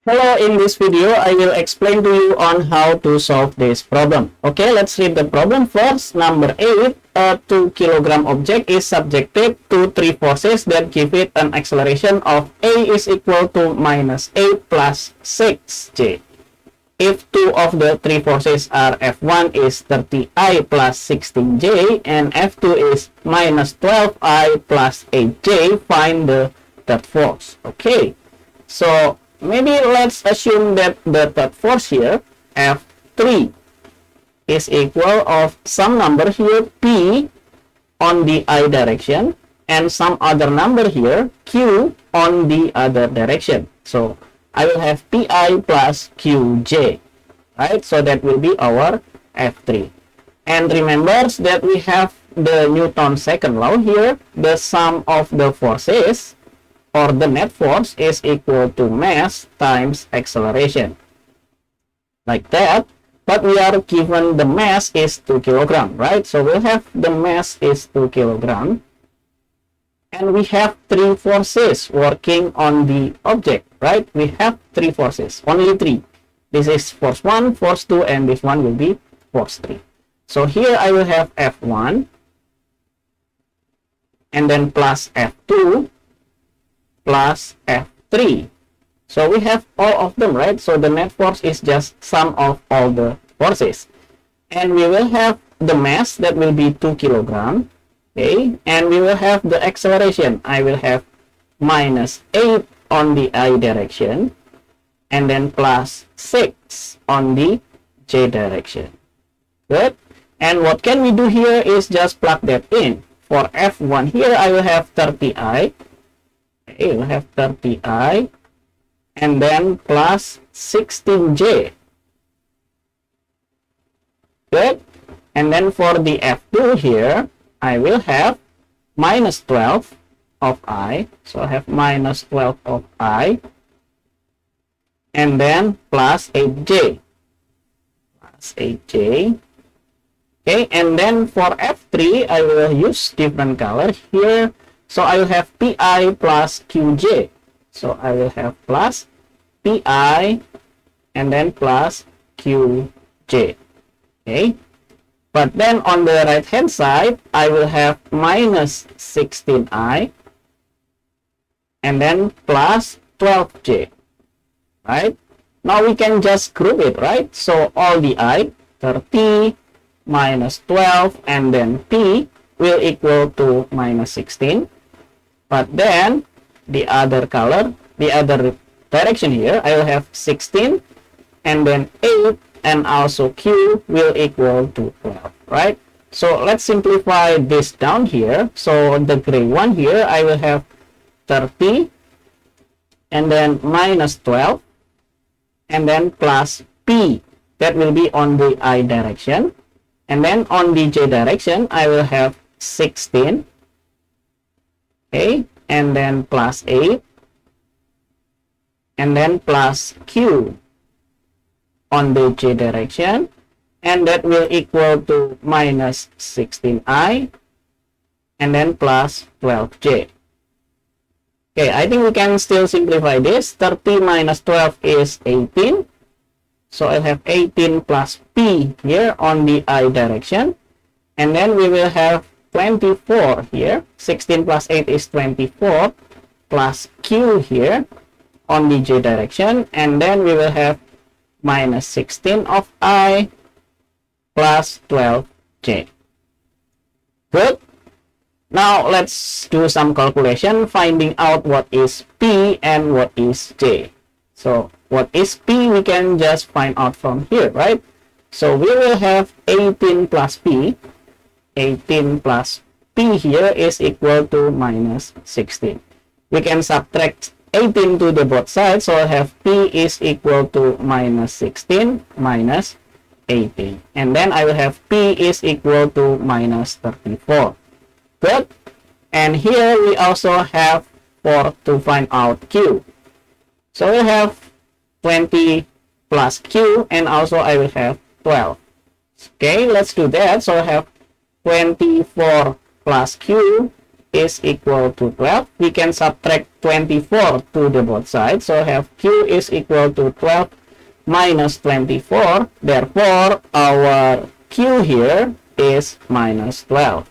Hello, in this video, I will explain to you on how to solve this problem. Okay, let's read the problem first. Number 8, a 2 kilogram object is subjected to 3 forces that give it an acceleration of A is equal to minus 8 plus 6J. If two of the 3 forces are F1 is 30I plus 16J and F2 is minus 12I plus 8J, find the third force. Okay, so maybe let's assume that the third force here, F3, is equal of some number here, P, on the I direction, and some other number here, Q, on the other direction. So I will have Pi plus Qj, right? So that will be our F3. And remember that we have the Newton's second law here, the sum of the forces or the net force is equal to mass times acceleration, like that. But we are given the mass is 2 kilogram, right? So we'll have the mass is 2 kilogram, and we have 3 forces working on the object, right? We have 3 forces, only 3. This is force 1, force 2, and this one will be force 3. So here I will have F1, and then plus F2, plus F3. So we have all of them, right? So the net force is just sum of all the forces. And we will have the mass that will be 2 kilogram. Okay, and we will have the acceleration. I will have minus 8 on the I direction, and then plus 6 on the J direction. Good. And what can we do here is just plug that in. For F1 here, I will have 30I. Okay, we'll have 30I, and then plus 16J. Good. And then for the F2 here, I will have minus 12 of I. So I have minus 12 of I, and then plus 8J. Plus 8J. Okay, and then for F3, I will use different color here. So I will have Pi plus Qj. So I will have plus Pi and then plus Qj. Okay. But then on the right hand side, I will have minus 16I and then plus 12J. Right. Now we can just group it, right? So all the I, 30 minus 12, and then P will equal to minus 16. But then the other color, the other direction here, I will have 16 and then 8, and also Q will equal to 12, right? So let's simplify this down here. So the gray one here, I will have 30 and then minus 12 and then plus P. That will be on the I direction. And then on the J direction, I will have 16. Okay, and then plus 8, and then plus Q on the J direction, and that will equal to minus 16I, and then plus 12J. Okay, I think we can still simplify this. 30 minus 12 is 18. So I have 18 plus P here on the I direction, and then we will have 24 here. 16 plus 8 is 24, plus Q here on the J direction, and then we will have minus 16 of I plus 12J. Good. Now let's do some calculation, finding out what is P and what is J. So what is P, we can just find out from here, right? So we will have 18 plus P. 18 plus P here is equal to minus 16. We can subtract 18 to the both sides, so I have P is equal to minus 16 minus 18. And then I will have P is equal to minus 34. Good. And here we also have 4 to find out Q. So we have 20 plus Q, and also I will have 12. Okay, let's do that. So I have 24 plus Q is equal to 12. We can subtract 24 to the both sides. So have Q is equal to 12 minus 24. Therefore, our Q here is minus 12.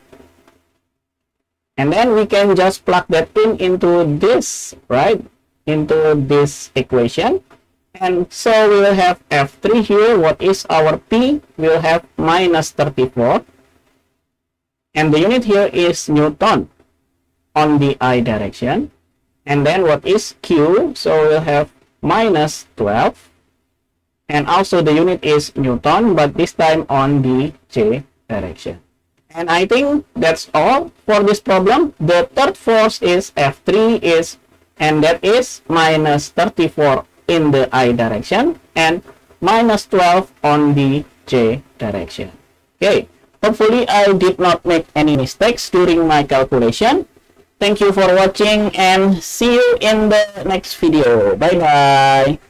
And then we can just plug that in into this, right? Into this equation. And so we will have F3 here. What is our P? We'll have minus 34. And the unit here is Newton on the I direction. And then what is Q? So we'll have minus 12. And also the unit is Newton, but this time on the J direction. And I think that's all for this problem. The third force is F3 and that is minus 34 in the I direction and minus 12 on the J direction. Okay, hopefully I did not make any mistakes during my calculation. Thank you for watching and see you in the next video. Bye bye.